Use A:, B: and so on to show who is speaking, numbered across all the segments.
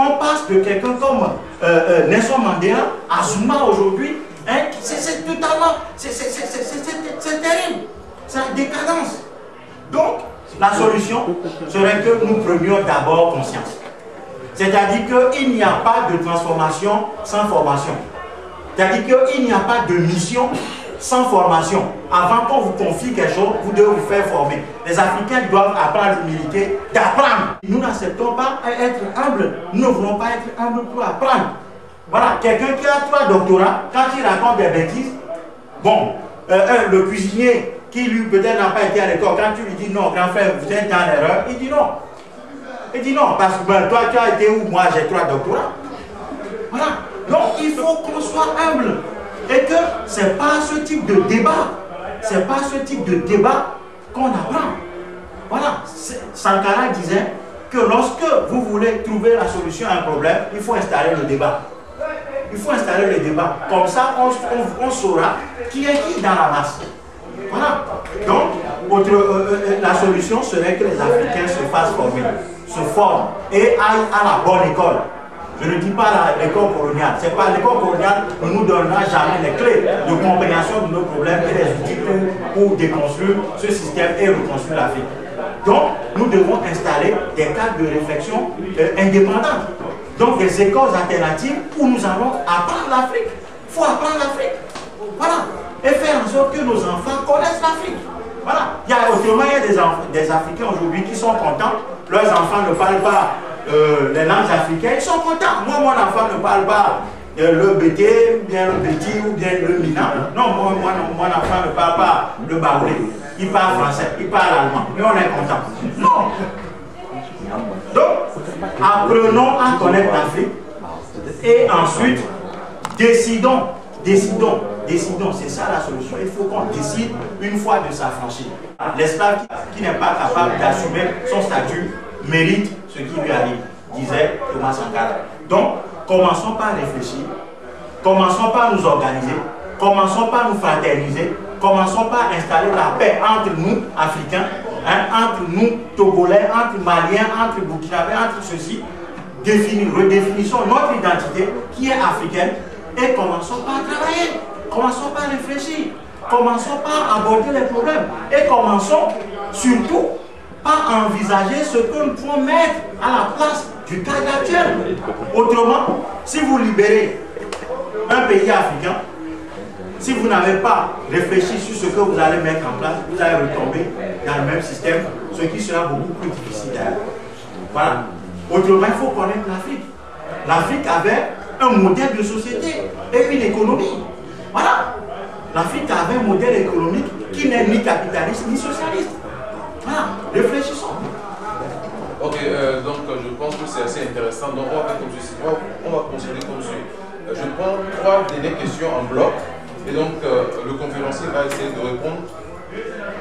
A: on passe de quelqu'un comme Nelson Mandela à Zuma aujourd'hui. Hein, c'est totalement, c'est terrible. C'est la décadence. Donc, la solution serait que nous prenions d'abord conscience. C'est-à-dire qu'il n'y a pas de transformation sans formation. C'est-à-dire qu'il n'y a pas de mission sans formation. Avant qu'on vous confie quelque chose, vous devez vous faire former. Les Africains doivent apprendre l'humilité d'apprendre. Nous n'acceptons pas être humbles. Nous ne voulons pas être humbles pour apprendre. Voilà, quelqu'un qui a 3 doctorats, quand il raconte des bêtises, bon, le cuisinier qui lui peut-être n'a pas été à l'école, quand tu lui dis non, grand frère, vous êtes dans l'erreur, il dit non. Il dit non, parce que ben, toi tu as été où, moi j'ai 3 doctorats. Voilà, donc il faut qu'on soit humble. Et que ce n'est pas ce type de débat, c'est pas ce type de débat qu'on apprend. Voilà, Sankara disait que lorsque vous voulez trouver la solution à un problème, il faut installer le débat. Il faut installer le débat. Comme ça, on saura qui est qui dans la masse. Voilà. Donc, la solution serait que les Africains se fassent former, se forment et aillent à la bonne école. Je ne dis pas l'école coloniale. C'est pas l'école coloniale ne nous donnera jamais les clés de compréhension de nos problèmes et les outils pour déconstruire ce système et reconstruire l'Afrique. Donc, nous devons installer des cadres de réflexion indépendants. Donc, des écoles alternatives où nous allons apprendre l'Afrique. Il faut apprendre l'Afrique. Voilà. Et faire en sorte que nos enfants connaissent l'Afrique. Voilà. Autrement, il y a des Africains aujourd'hui qui sont contents. Leurs enfants ne parlent pas les langues africaines. Ils sont contents. Moi, mon enfant ne parle pas le BT, bien le Béti ou bien le Mina. Non, mon enfant ne parle pas le Baoulé. Il parle français, il parle allemand. Et on est content. Non. Donc, apprenons à connaître l'Afrique et ensuite décidons, c'est ça la solution. Il faut qu'on décide une fois de s'affranchir. L'esclave qui n'est pas capable d'assumer son statut mérite ce qui lui arrive, disait Thomas Sankara. Donc, commençons par réfléchir, commençons par nous organiser, commençons par nous fraterniser, commençons par installer la paix entre nous, Africains, hein, entre nous, Togolais, entre Maliens, entre Burkinabés, entre ceci, redéfinissons notre identité qui est africaine et commençons par travailler, commençons par réfléchir, commençons par aborder les problèmes et commençons surtout par envisager ce que nous pouvons mettre à la place du cadre actuel. Autrement, si vous libérez un pays africain, si vous n'avez pas réfléchi sur ce que vous allez mettre en place, vous allez retomber dans le même système, ce qui sera beaucoup plus difficile. Voilà. Autrement, il faut connaître l'Afrique. L'Afrique avait un modèle de société et une économie. Voilà. L'Afrique avait un modèle économique qui n'est ni capitaliste ni socialiste. Voilà. Réfléchissons.
B: Ok, donc je pense que c'est assez intéressant. Donc on va faire comme ceci. On va procéder comme suit. Je prends 3 dernières questions en bloc. Et donc le conférencier va essayer de répondre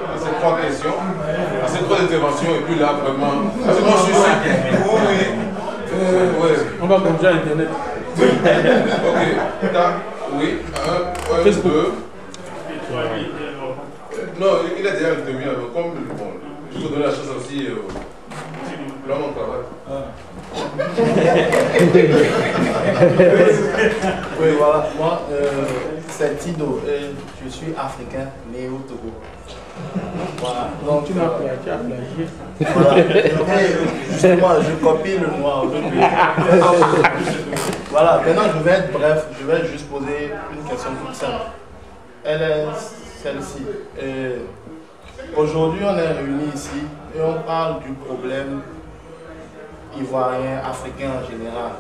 B: à ces 3 questions, à ces 3 interventions. Et puis là, vraiment, parce que moi je suis sûr. Oui.
C: On va manger à Internet.
B: Ok. Oui. 1, 2. Non, il a déjà intervenu. Comme bon, je vous donner la chance aussi. Là, on travaille.
D: Oui, voilà. Moi, c'est Tido. Je suis africain, né au Togo. Voilà. Donc,
C: tu m'as plagié.
D: Voilà. Justement, je copie le noir. Voilà. Maintenant, je vais être bref. Je vais juste poser une question toute simple. Elle est celle-ci. Aujourd'hui, on est réunis ici et on parle du problème ivoirien, africain en général.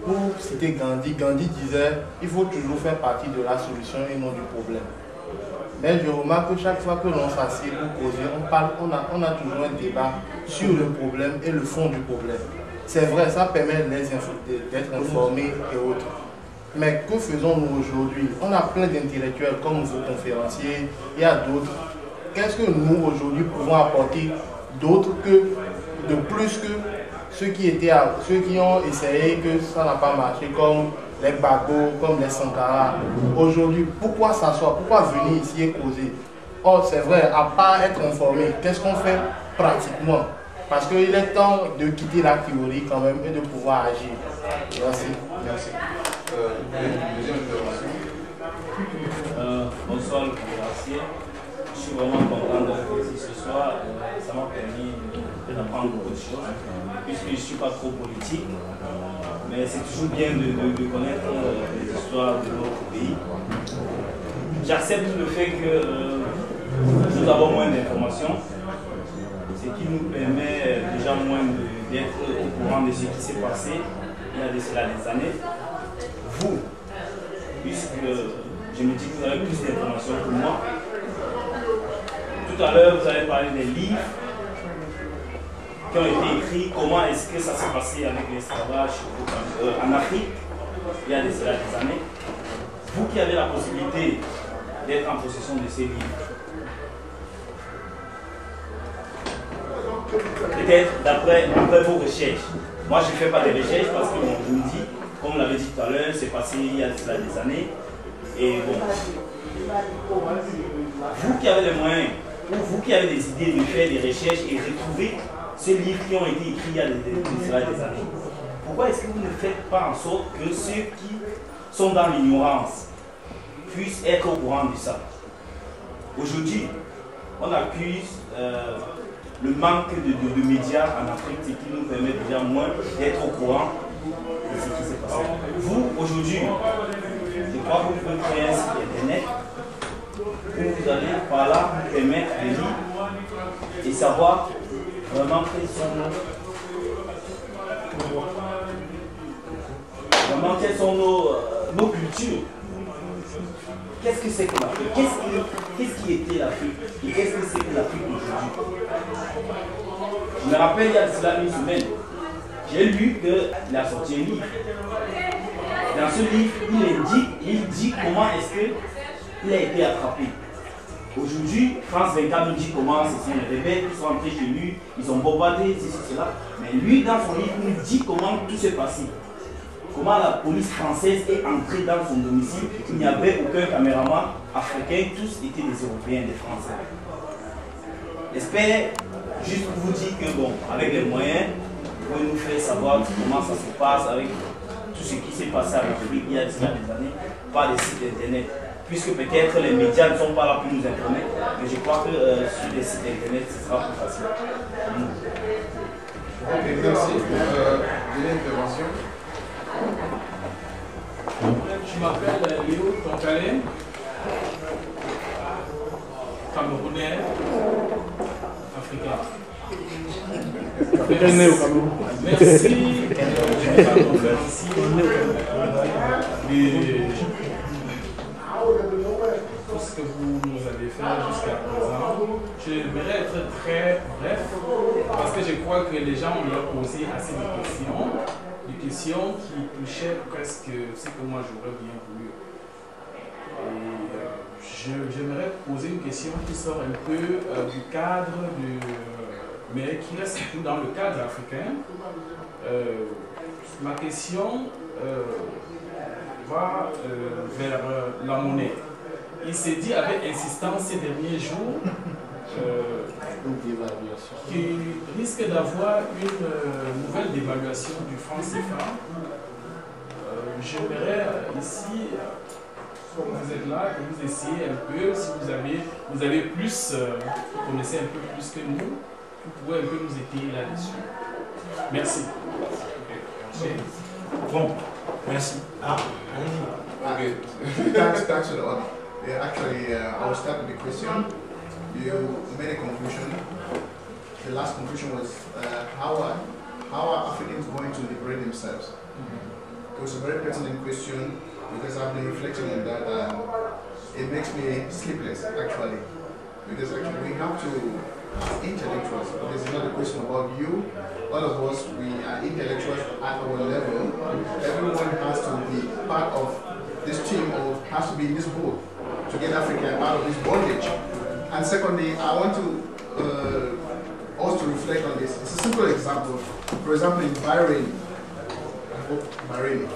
D: Pour citer Gandhi, Gandhi disait il faut toujours faire partie de la solution et non du problème. Mais je remarque que chaque fois que l'on s'assied pour causer, on a toujours un débat sur le problème et le fond du problème. C'est vrai, ça permet d'être informés et autres. Mais que faisons-nous aujourd'hui? On a plein d'intellectuels comme vos conférenciers, il y a d'autres. Qu'est-ce que nous aujourd'hui pouvons apporter d'autres de plus que ceux qui ont essayé que ça n'a pas marché, comme les Gbagbo, comme les Sankara. Aujourd'hui, pourquoi s'asseoir? Pourquoi venir ici et causer? Oh, c'est vrai, à part être informé, qu'est-ce qu'on fait pratiquement? Parce qu'il est temps de quitter la théorie quand même et de pouvoir agir. Merci.
B: Merci. Deuxième intervention.
E: Bonsoir le conférencier. Je suis vraiment content d'être ici ce soir. Ça m'a permis d'apprendre beaucoup de choses, puisque je ne suis pas trop politique. Mais c'est toujours bien de connaître les histoires de notre pays. J'accepte le fait que nous avons moins d'informations, ce qui nous permet déjà moins d'être au courant de ce qui s'est passé il y a de cela des années. Vous, puisque je me dis que vous avez plus d'informations que moi, tout à l'heure vous avez parlé des livres qui ont été écrits, comment est-ce que ça s'est passé avec l'esclavage en Afrique il y a de cela des années. Vous qui avez la possibilité d'être en possession de ces livres, peut-être d'après vos recherches. Moi je ne fais pas de recherches parce que bon, je me dis, comme on l'avait dit tout à l'heure, c'est passé il y a de cela des années. Et bon, vous qui avez les moyens, ou vous qui avez des idées de faire des recherches et retrouver ces livres qui ont été écrits il y a des années, pourquoi est-ce que vous ne faites pas en sorte que ceux qui sont dans l'ignorance puissent être au courant de ça? Aujourd'hui, on accuse le manque de médias en Afrique, ce qui nous permet déjà moins d'être au courant de ce qui s'est passé. Vous, aujourd'hui, je crois que vous pouvez créer un site internet où vous allez par là permettre de lire et savoir vraiment quelles sont nos cultures. Qu'est-ce que c'est que l'Afrique? Qu'est-ce qui était l'Afrique? Et qu'est-ce que c'est que l'Afrique aujourd'hui? Je me rappelle il y a de cela une semaine, j'ai lu qu'il a sorti un livre. Dans ce livre, il dit comment est-ce qu'il a été attrapé. Aujourd'hui, France 24 nous dit comment ce sont les rebelles qui sont entrés chez lui, ils ont bombardé, ceci, cela. Mais lui, dans son livre, nous dit comment tout s'est passé. Comment la police française est entrée dans son domicile. Il n'y avait aucun caméraman africain, tous étaient des Européens, des Français. J'espère juste vous dire que bon, avec les moyens, vous pouvez nous faire savoir comment ça se passe avec tout ce qui s'est passé en Afrique il y a des années par les sites internet. Puisque peut-être les médias ne sont pas là pour nous informer, mais je crois que sur les sites internet, ce sera plus facile.
B: Ok, merci. Deuxième intervention.
C: Je m'appelle Léo Tonkalé, Camerounais, africain.
D: Africain né au Cameroun.
C: Merci tout ce que vous nous avez fait jusqu'à présent. J'aimerais être très bref parce que je crois que les gens ont leur posé assez de questions qui touchaient presque ce que moi j'aurais bien voulu. Et j'aimerais poser une question qui sort un peu du cadre mais qui reste tout dans le cadre africain. Ma question va vers la monnaie. Il s'est dit avec insistance ces derniers jours qu'il risque d'avoir une nouvelle dévaluation du franc CFA. J'aimerais ici, comme vous êtes là, que vous essayez un peu, si vous avez plus, vous connaissez un peu plus que nous, vous pouvez un peu nous étayer là-dessus. Merci.
A: Bon, merci.
B: Okay.
F: Thanks a lot. Yeah, actually, I will start with the question. You made a conclusion. The last conclusion was how are Africans going to liberate themselves? It was a very pertinent question because I've been reflecting on that and it makes me sleepless actually. Because actually we have to, as intellectuals, this is not a question about you, all of us, we are intellectuals at our level. Everyone has to be part of this team or has to be in this boat to get Africa out of this bondage. And secondly, I want to also reflect on this. It's a simple example. For example, in Bahrain,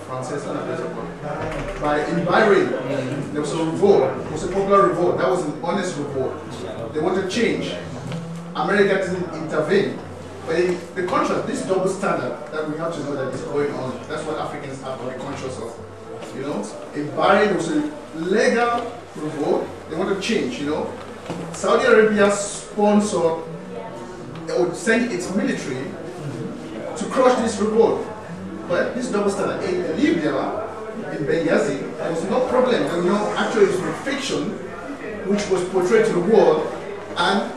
F: France, in Bahrain, there was a revolt. It was a popular revolt. That was an honest revolt. They wanted change. America didn't intervene. But the contrast, this double standard that we have to know that is going on, that's what Africans have to be conscious of. You know, in Bahrain was a legal revolt, they want to change, you know. Saudi Arabia sponsored, or sent its military to crush this revolt. But this double standard in Libya, in Benghazi, there was no problem. You know, actually it was a fiction which was portrayed to the world, and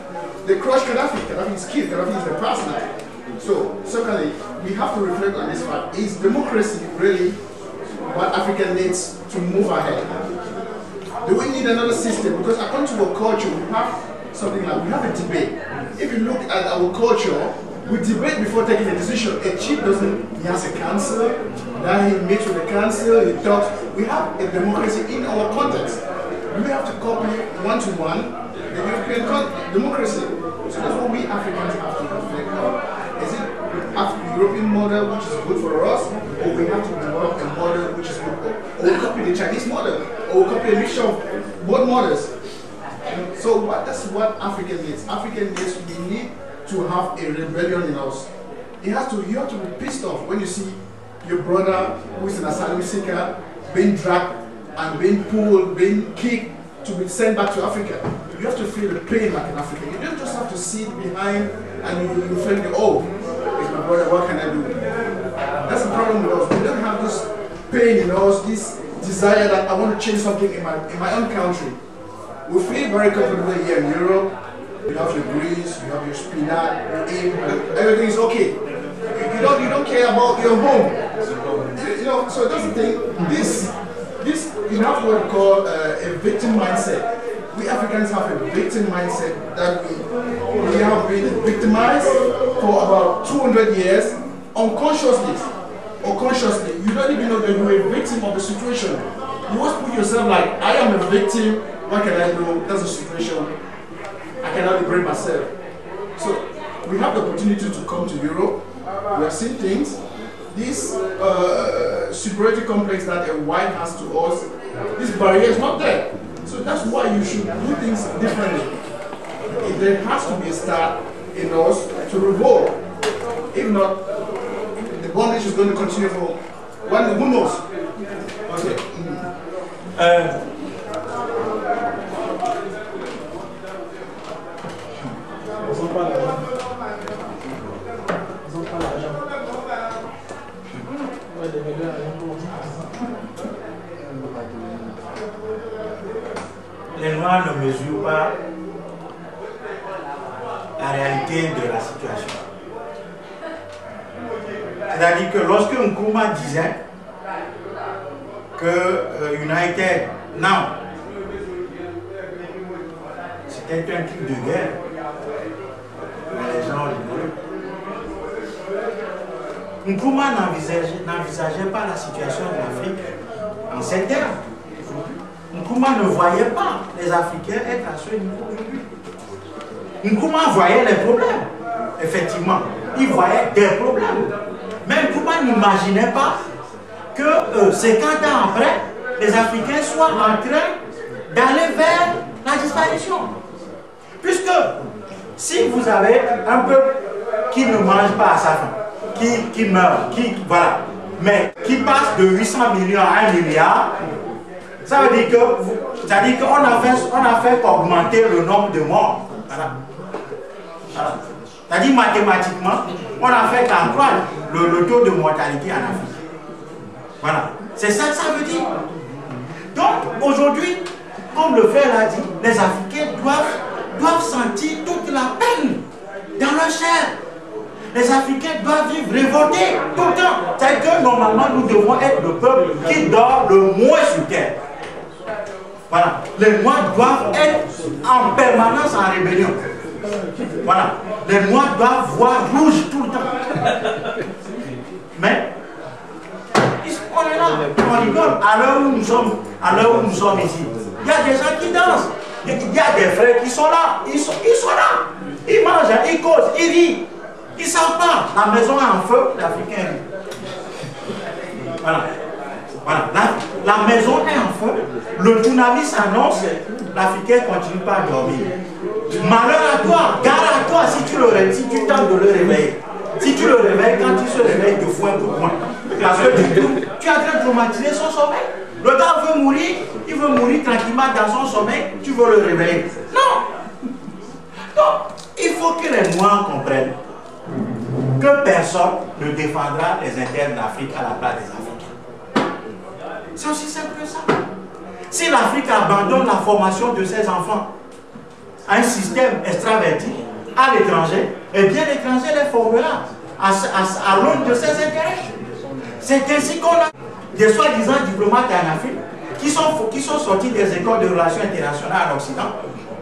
F: they crushed Gaddafi. Gaddafi is killed. Gaddafi is the past now. So, secondly, we have to reflect on this fact. Is democracy really what Africa needs to move ahead? Do we need another system? Because according to our culture, we have something like, we have a debate. If you look at our culture, we debate before taking a decision. A chief doesn't, he has a council, then he meets with the council, he talks. We have a democracy in our context. We have to copy one-to-one the European democracy. So that's what we Africans have to reflect on. Is it the European model which is good for us, or we have to develop a model which is good, or we copy the Chinese model, or we copy a mixture of both models? So that's what Africa needs. Africa needs, we need to have a rebellion in us. You have to be pissed off when you see your brother who is an asylum seeker being dragged and being pulled, being kicked to be sent back to Africa. You have to feel the pain like an African. You don't just have to sit behind and you feel, oh, it's my brother, what can I do? That's the problem with us. We don't have this pain in us, this desire that I want to change something in my own country. We feel very comfortable here in Europe. You have your Greece, you have your spinach, you eat, everything is okay. You don't care about your home. You know, so that's the thing. This you have what we call a victim mindset. We Africans have a victim mindset that we have been victimized for about 200 years unconsciously or consciously. You don't even know that you're a victim of the situation. You always put yourself like, I am a victim, what can I do? That's the situation. I cannot liberate myself. So we have the opportunity to come to Europe. We have seen things. This superiority complex that a white has to us, this barrier is not there. So that's why you should do things differently. There has to be a start in us to revolt. If not, the bondage is going to continue for who knows? Okay.
A: Les Noirs ne mesurent pas la réalité de la situation. C'est-à-dire que lorsque Nkrumah disait que United Now, c'était un cri de guerre, les gens rigolaient. Nkrumah n'envisageait pas la situation de l'Afrique en ces termes. Nkrumah ne voyait pas les Africains être à ce niveau aujourd'hui. Nkrumah voyait les problèmes. Effectivement, il voyait des problèmes. Mais Nkrumah n'imaginait pas que 50 ans après, les Africains soient en train d'aller vers la disparition. Puisque si vous avez un peuple qui ne mange pas à sa faim, qui meurt, voilà, mais qui passe de 800 millions à 1 milliard, ça veut dire qu'on a fait qu'augmenter le nombre de morts. Voilà. Voilà. C'est-à-dire mathématiquement, on a fait qu'accroître le taux de mortalité en Afrique. Voilà. C'est ça que ça veut dire. Donc aujourd'hui, comme le frère l'a dit, les Africains doivent sentir toute la peine dans leur chair. Les Africains doivent vivre révoltés tout le temps. C'est que normalement nous devons être le peuple qui dort le moins sur terre. Voilà. Les Noirs doivent être en permanence en rébellion. Voilà. Les Noirs doivent voir rouge tout le temps. Mais on est là, on rigole. À l'heure où nous sommes ici, il y a des gens qui dansent. Il y a des frères qui sont là. Ils sont là. Ils mangent, ils causent, ils rient. Ils ne savent pas. La maison est en feu, l'Africain rit. Voilà. Voilà. La maison est en feu. Le tsunami s'annonce, l'Africain ne continue pas à dormir. Malheur à toi, gare à toi si tu tentes de le réveiller. Si tu le réveilles, quand il se réveille, il te fout un coup de poing. Parce que tu es en train de traumatiser son sommeil. Le gars veut mourir, il veut mourir tranquillement dans son sommeil, tu veux le réveiller. Non. Donc, il faut que les Noirs comprennent que personne ne défendra les intérêts de l'Afrique à la place des Africains. C'est aussi simple que ça. Si l'Afrique abandonne la formation de ses enfants à un système extraverti, à l'étranger, eh bien l'étranger les formera à l'aune de ses intérêts. C'est ainsi qu'on a des soi-disant diplomates en Afrique qui sont sortis des écoles de relations internationales à l'Occident.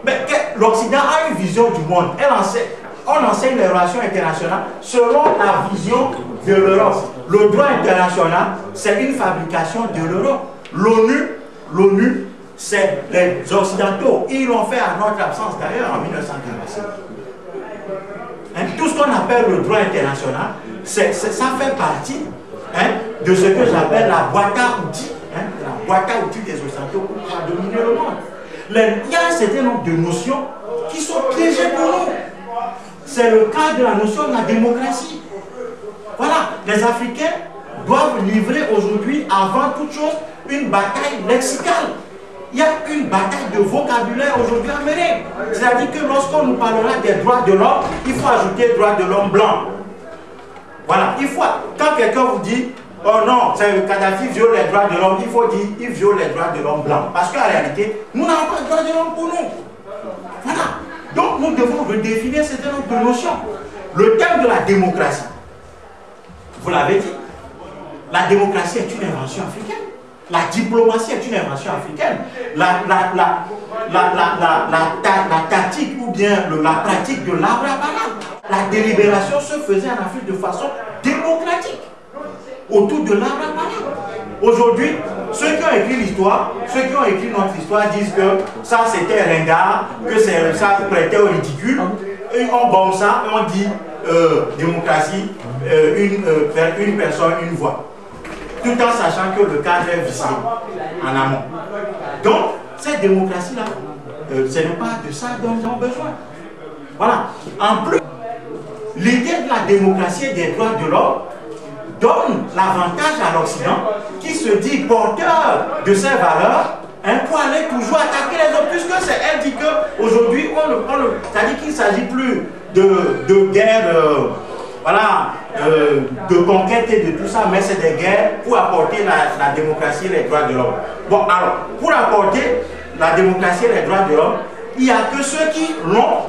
A: Mais l'Occident a une vision du monde. On enseigne les relations internationales selon la vision de l'Europe. Le droit international, c'est une fabrication de l'Europe. L'ONU, c'est les Occidentaux. Ils l'ont fait à notre absence d'ailleurs en 1945. Tout ce qu'on appelle le droit international, ça fait partie de ce que j'appelle la boîte à outils. La boîte à outils des Occidentaux pour dominer le monde. Il y a un certain nombre de notions qui sont piégées pour nous. C'est le cas de la notion de la démocratie. Voilà, les Africains doivent livrer aujourd'hui, avant toute chose, une bataille lexicale. Il y a une bataille de vocabulaire aujourd'hui à mener. C'est-à-dire que lorsqu'on nous parlera des droits de l'homme, il faut ajouter droits de l'homme blanc. Voilà, quand quelqu'un vous dit « Oh non, Kadhafi viole les droits de l'homme », il faut dire « Il viole les droits de l'homme blanc ». Parce qu'en réalité, nous n'avons pas de droits de l'homme pour nous. Voilà. Donc nous devons redéfinir un certain nombre de notions. Le thème de la démocratie, vous l'avez dit, la démocratie est une invention africaine. La diplomatie est une invention africaine. La tactique ou bien la pratique de l'arbre à banane. La délibération se faisait en Afrique de façon démocratique. Autour de l'arbre à banane. Aujourd'hui, ceux qui ont écrit l'histoire, ceux qui ont écrit notre histoire disent que ça c'était ringard, que ça prêtait au ridicule. Et on bombe ça et on dit démocratie, une personne, une voix. Tout en sachant que le cadre est vicié en amont. Donc, cette démocratie-là, ce n'est pas de ça dont nous avons besoin. Voilà. En plus, l'idée de la démocratie et des droits de l'homme donne l'avantage à l'Occident qui se dit porteur de ces valeurs pour aller toujours attaquer les autres, puisque c'est elle dit qu'aujourd'hui, c'est-à-dire qu'il ne s'agit plus de guerre. De conquête et de tout ça, mais c'est des guerres pour apporter la démocratie et les droits de l'homme. Bon, alors, pour apporter la démocratie et les droits de l'homme, il n'y a que ceux qui l'ont,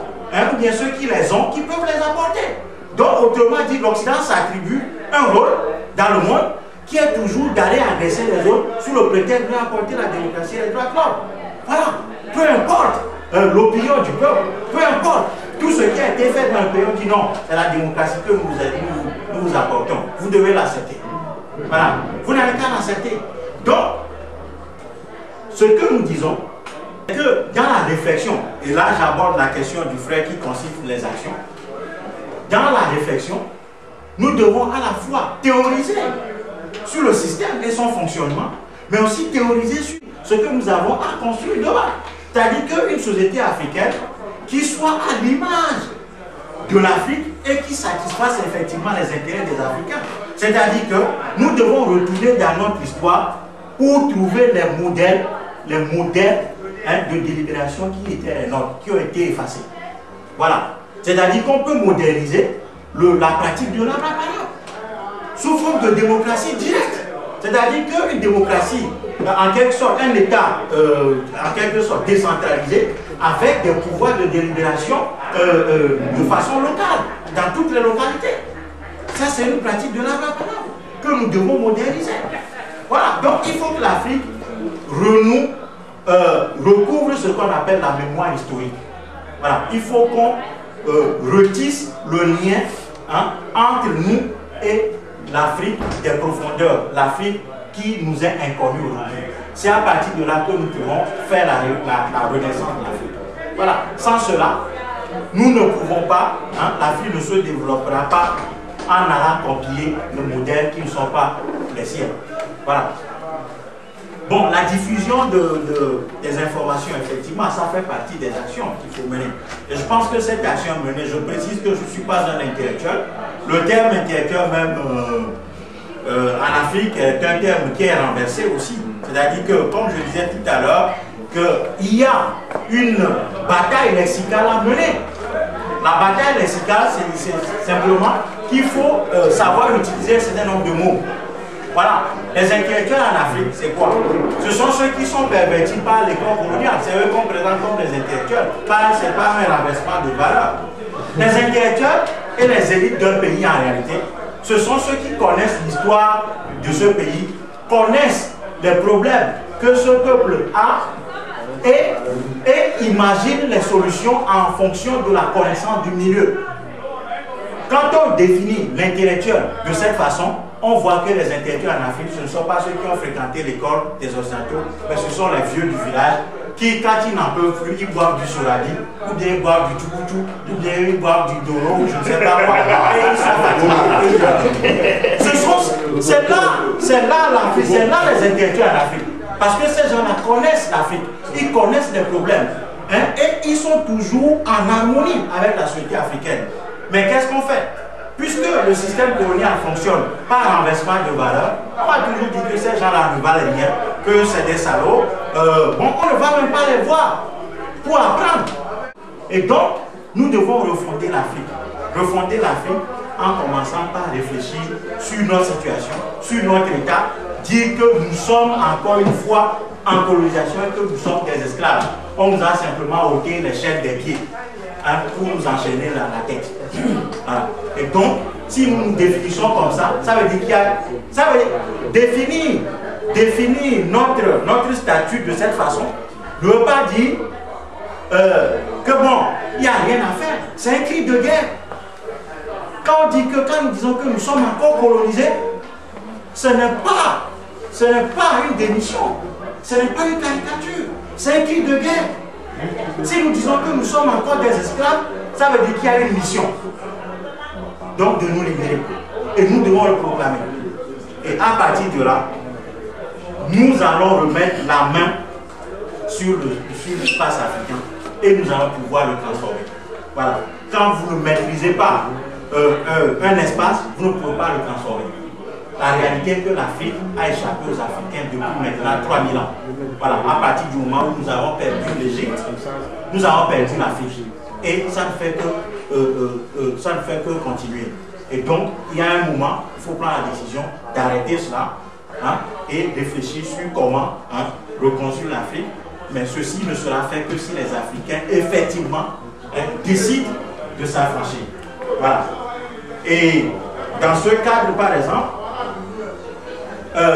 A: ou bien ceux qui les ont, qui peuvent les apporter. Donc, autrement dit, l'Occident s'attribue un rôle dans le monde qui est toujours d'aller agresser les autres sous le prétexte d'apporter la démocratie et les droits de l'homme. Voilà, peu importe l'opinion du peuple, peu importe. Tout ce qui a été fait dans le pays, on dit non, c'est la démocratie que nous vous apportons. Vous devez l'accepter. Voilà. Vous n'avez qu'à l'accepter. Donc, ce que nous disons, c'est que dans la réflexion, et là j'aborde la question du frère qui consiste les actions, dans la réflexion, nous devons à la fois théoriser sur le système et son fonctionnement, mais aussi théoriser sur ce que nous avons à construire demain. C'est-à-dire qu'une société africaine qui soit à l'image de l'Afrique et qui satisfasse effectivement les intérêts des Africains. C'est-à-dire que nous devons retourner dans notre histoire pour trouver les modèles de délibération qui étaient les nôtres, qui ont été effacés. Voilà. C'est-à-dire qu'on peut moderniser la pratique de l'arbre à banane sous forme de démocratie directe. C'est-à-dire qu'une démocratie, en quelque sorte, un État en quelque sorte décentralisé, avec des pouvoirs de délibération de façon locale, dans toutes les localités. Ça, c'est une pratique de l'arbre à banane que nous devons moderniser. Voilà, donc il faut que l'Afrique recouvre ce qu'on appelle la mémoire historique. Voilà, il faut qu'on retisse le lien entre nous et l'Afrique des profondeurs, l'Afrique qui nous est inconnue aujourd'hui. C'est à partir de là que nous pourrons faire la renaissance de l'Afrique. Voilà, sans cela, nous ne pouvons pas, l'Afrique ne se développera pas en allant copier le modèle qui ne sont pas les siens. Voilà. Bon, la diffusion des informations, effectivement, ça fait partie des actions qu'il faut mener. Et je pense que cette action menée, je précise que je ne suis pas un intellectuel. Le terme intellectuel même en Afrique est un terme qui est renversé aussi. C'est-à-dire que, comme je disais tout à l'heure, qu'il y a une bataille lexicale à mener. La bataille lexicale, c'est simplement qu'il faut savoir utiliser un certain nombre de mots. Voilà. Les intellectuels en Afrique, c'est quoi? Ce sont ceux qui sont pervertis par l'école coloniale. C'est eux qu'on présente comme des intellectuels. Ce n'est pas un renversement de valeur. Les intellectuels et les élites d'un pays, en réalité, ce sont ceux qui connaissent l'histoire de ce pays, connaissent les problèmes que ce peuple a et imaginent les solutions en fonction de la connaissance du milieu. Quand on définit l'intellectuel de cette façon, on voit que les intellectuels en Afrique, ce ne sont pas ceux qui ont fréquenté l'école des Occidentaux, mais ce sont les vieux du village qui, quand ils n'en peuvent plus, ils boivent du soradi, ou bien ils boivent du tukutu, ou bien ils boivent du doro, ou je ne sais pas quoi, et ils sont fatigués. C'est là l'Afrique, c'est là les intellectuels en Afrique. Parce que ces gens-là connaissent l'Afrique, ils connaissent les problèmes, hein, et ils sont toujours en harmonie avec la société africaine. Mais qu'est-ce qu'on fait? Puisque le système colonial fonctionne par renversement de valeur, on va toujours dire que ces gens-là ne valent rien, que c'est des salauds. Bon, on ne va même pas les voir pour apprendre. Et donc, nous devons refonder l'Afrique. Refonder l'Afrique en commençant par réfléchir sur notre situation, sur notre état, dire que nous sommes encore une fois en colonisation et que nous sommes des esclaves. On nous a simplement ôté les chaînes des pieds, hein, pour nous enchaîner la tête. Voilà. Et donc, si nous nous définissons comme ça, ça veut dire qu'il y a... Ça veut dire définir notre statut de cette façon ne veut pas dire que bon, il n'y a rien à faire. C'est un cri de guerre. Quand nous disons que nous sommes encore colonisés, ce n'est pas une démission, ce n'est pas une caricature, c'est un cri de guerre. Si nous disons que nous sommes encore des esclaves, ça veut dire qu'il y a une mission. Donc de nous libérer. Et nous devons le proclamer. Et à partir de là, nous allons remettre la main sur l'espace africain et nous allons pouvoir le transformer. Voilà. Quand vous ne maîtrisez pas un espace, vous ne pouvez pas le transformer. La réalité est que l'Afrique a échappé aux Africains depuis maintenant 3000 ans. Voilà, à partir du moment où nous avons perdu l'Égypte, nous avons perdu l'Afrique. Et ça ne fait que continuer. Et donc, il y a un moment, il faut prendre la décision d'arrêter cela, hein, et réfléchir sur comment, hein, reconstruire l'Afrique. Mais ceci ne sera fait que si les Africains, effectivement, hein, décident de s'affranchir. Voilà. Et dans ce cadre, par exemple,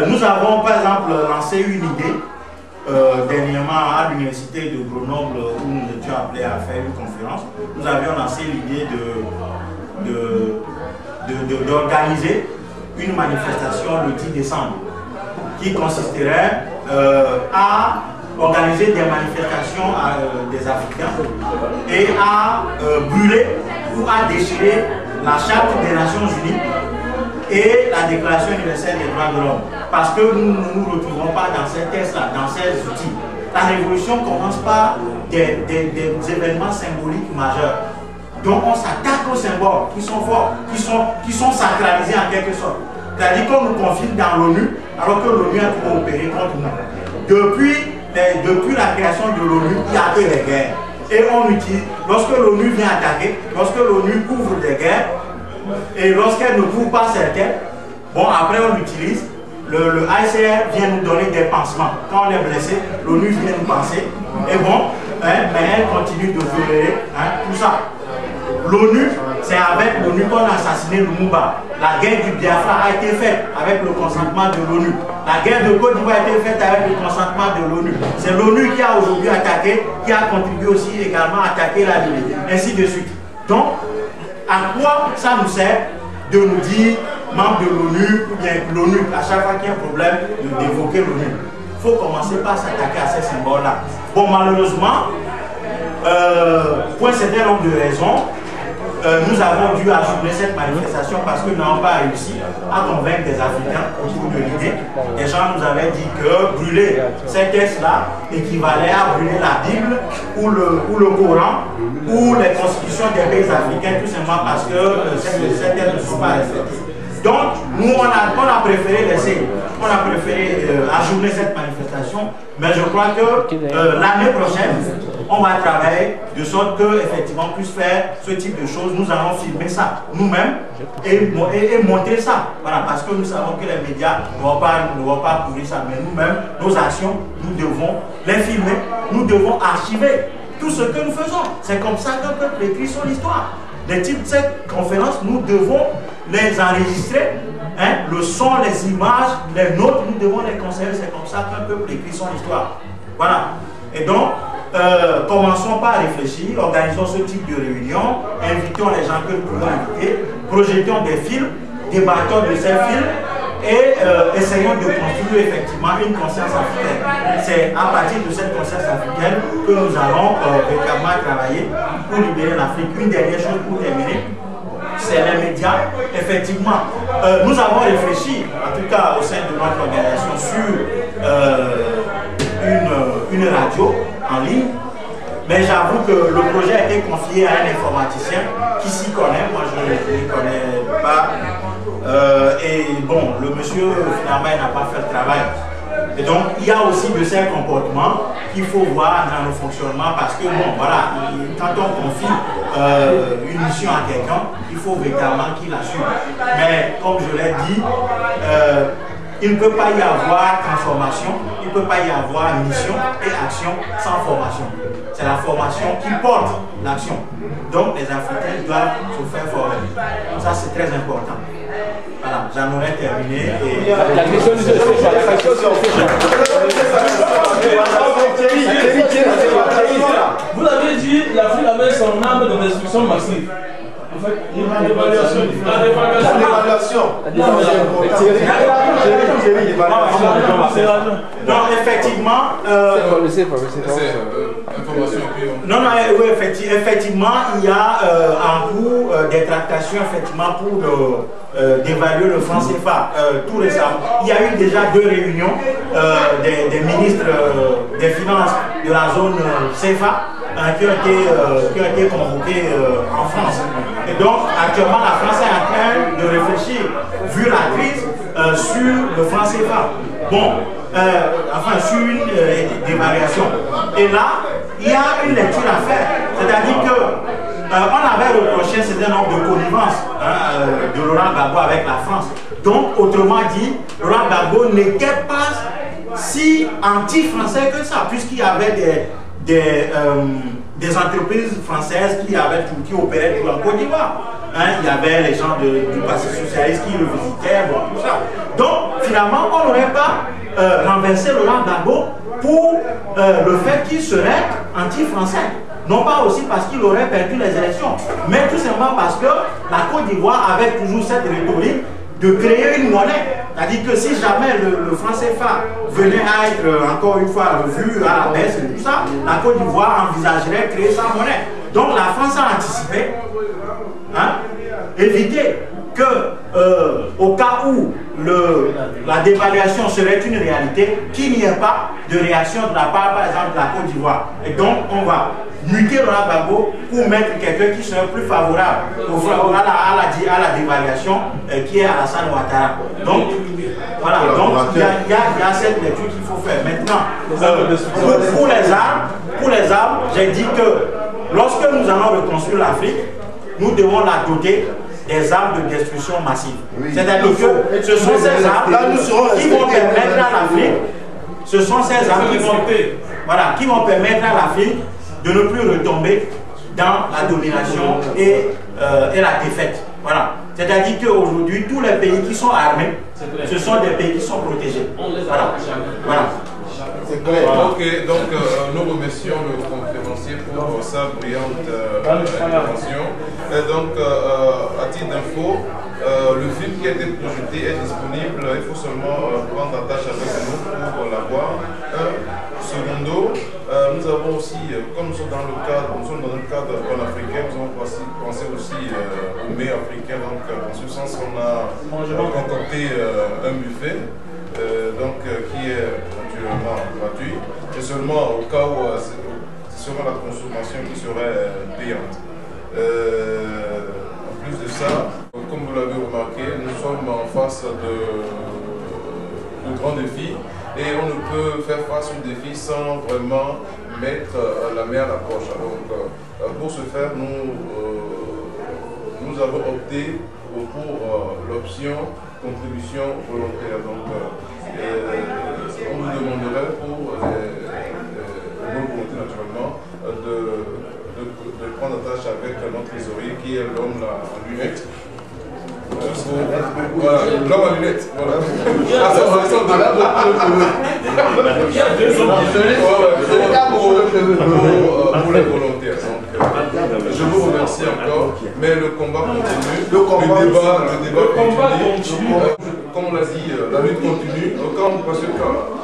A: nous avons par exemple lancé une idée dernièrement à l'université de Grenoble où nous étions appelés à faire une conférence. Nous avions lancé l'idée d'organiser une manifestation le 10 décembre qui consisterait à organiser des manifestations des Africains et à brûler ou à déchirer la Charte des Nations Unies et la Déclaration universelle des droits de l'homme. Parce que nous ne nous retrouvons pas dans ces tests-là, dans ces outils. La révolution commence par des événements symboliques majeurs. Donc on s'attaque aux symboles qui sont forts, qui sont sacralisés en quelque sorte. C'est-à-dire qu'on nous confine dans l'ONU, alors que l'ONU a coopéré contre nous. Depuis la création de l'ONU, il n'y a que les guerres. Et on utilise, lorsque l'ONU vient attaquer, lorsque l'ONU couvre des guerres, et lorsqu'elle ne couvre pas certaines, bon, après on utilise, le ACR vient nous donner des pansements. Quand on est blessé, l'ONU vient nous panser, et bon, hein, mais elle continue de violer, hein, tout ça. L'ONU, c'est avec l'ONU qu'on a assassiné Lumumba. La guerre du Biafra a été faite avec le consentement de l'ONU. La guerre de Côte d'Ivoire a été faite avec le consentement de l'ONU. C'est l'ONU qui a aujourd'hui attaqué, qui a contribué aussi également à attaquer la Libye, ainsi de suite. Donc, à quoi ça nous sert de nous dire membre de l'ONU ou bien l'ONU, à chaque fois qu'il y a un problème, d'évoquer l'ONU? Il faut commencer par s'attaquer à ces symboles-là. Bon, malheureusement, pour un certain nombre de raisons, nous avons dû ajourner cette manifestation parce que nous n'avons pas réussi à convaincre des Africains autour de l'idée. Les gens nous avaient dit que brûler ces textes-là équivalait à brûler la Bible ou le Coran ou les constitutions des pays africains, tout simplement parce que ces textes ne sont pas respectés. Donc, nous, on a préféré ajourner cette manifestation, mais je crois que l'année prochaine, on va travailler de sorte qu'effectivement on puisse faire ce type de choses. Nous allons filmer ça nous-mêmes et montrer ça. Voilà, parce que nous savons que les médias ne vont pas couvrir ça, mais nous-mêmes, nos actions, nous devons les filmer, nous devons archiver tout ce que nous faisons. C'est comme ça qu'un peuple écrit son histoire. Les types de cette conférence, nous devons les enregistrer, hein, le son, les images, les notes, nous devons les conserver. C'est comme ça qu'un peuple écrit son histoire. Voilà. Et donc, commençons par réfléchir, organisons ce type de réunion, invitons les gens que nous pouvons inviter, projetons des films, débattons de ces films et essayons de construire effectivement une conscience africaine. C'est à partir de cette conscience africaine que nous allons véritablement travailler pour libérer l'Afrique. Une dernière chose pour terminer, c'est les médias. Effectivement, nous avons réfléchi, en tout cas au sein de notre organisation, sur une radio en ligne, mais j'avoue que le projet a été confié à un informaticien qui s'y connaît. Moi je ne le connais pas, et bon, le monsieur finalement n'a pas fait le travail. Et donc il y a aussi de ces comportements qu'il faut voir dans le fonctionnement, parce que bon voilà, quand on confie une mission à quelqu'un, il faut véritablement qu'il assume. Mais comme je l'ai dit, il ne peut pas y avoir transformation, il ne peut pas y avoir mission et action sans formation. C'est la formation qui porte l'action. Donc les Africains doivent se faire former. Ça c'est très important. Voilà, j'en aurais terminé. Et...
G: La question du vous avez dit l'Afrique avait son arme de destruction massive. En fait, l'évaluation.
A: Non, effectivement. Oui, effectivement, il y a en cours des tractations effectivement pour d'évaluer le franc CFA. Tout récemment, il y a eu déjà 2 réunions des ministres des Finances de la zone CFA qui ont été convoqués en France. Et donc, actuellement, la France est en train de réfléchir, vu la crise, sur le franc CFA. Bon, enfin, sur une dévaluation. Et là, il y a une lecture à faire. C'est-à-dire que on avait reproché un certain nombre de connivences de Laurent Gbagbo avec la France. Donc, autrement dit, Laurent Gbagbo n'était pas si anti-français que ça, puisqu'il y avait des entreprises françaises qui opéraient tout en Côte d'Ivoire. Il y avait les gens du Parti socialiste qui le visitaient, bon, tout ça. Donc, finalement, on n'aurait pas renversé Laurent Gbagbo pour le fait qu'il serait anti-français. Non pas aussi parce qu'il aurait perdu les élections, mais tout simplement parce que la Côte d'Ivoire avait toujours cette rhétorique de créer une monnaie. C'est-à-dire que si jamais le franc CFA venait à être encore une fois revu à la baisse et tout ça, la Côte d'Ivoire envisagerait de créer sa monnaie. Donc la France a anticipé, éviter que au cas où la dévaluation serait une réalité, qu'il n'y ait pas de réaction de la part, par exemple, de la Côte d'Ivoire. Et donc on va muter Laurent Gbagbo pour mettre quelqu'un qui serait plus favorable à la dévaluation, qui est Alassane Ouattara. Donc, voilà, donc il y a cette lecture qu'il faut faire. Maintenant, pour les armes, j'ai dit que lorsque nous allons reconstruire l'Afrique, nous devons la doter des armes de destruction massive. C'est-à-dire que ce sont ces armes qui vont permettre à l'Afrique, ce sont ces armes qui vont permettre à l'Afrique de ne plus retomber dans la domination et la défaite. Voilà. C'est-à-dire qu'aujourd'hui, tous les pays qui sont armés, ce sont des pays qui sont protégés. Voilà. Voilà.
B: Ok, donc nous remercions le conférencier pour sa brillante intervention. Et donc, à titre d'info, le film qui a été projeté est disponible, il faut seulement prendre attache avec nous pour l'avoir. Secondo, nous avons aussi, comme nous sommes dans le cadre panafricain, nous avons pensé aussi au mets africain. Donc, en ce sens, on a concocté un buffet qui est naturellement gratuit, et seulement au cas où ce sera la consommation qui serait payante. En plus de ça, comme vous l'avez remarqué, nous sommes en face de grands défis et on ne peut faire face aux défis sans vraiment mettre la main à la poche. Donc, pour ce faire, nous avons opté pour l'option contribution volontaire. Donc, on vous demanderait pour les bonnes volontés naturellement de prendre attache avec notre trésorier qui est l'homme en lunettes. Voilà, l'homme à lunettes. Voilà. Pour les volontaires. Donc, je vous remercie encore, mais le combat continue. Le débat continue. Comme on l'a dit, la lutte continue. Parce que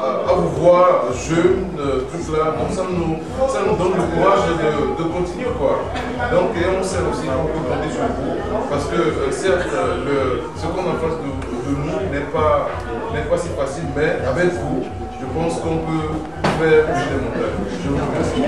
B: à vous voir jeunes, tout là, ça nous donne le courage de continuer, quoi. Donc, et on sait aussi qu'on peut compter sur vous, parce que certes, ce qu'on a en face de nous n'est pas si facile, mais avec vous, je pense qu'on peut faire bouger les montagnes. Je vous remercie.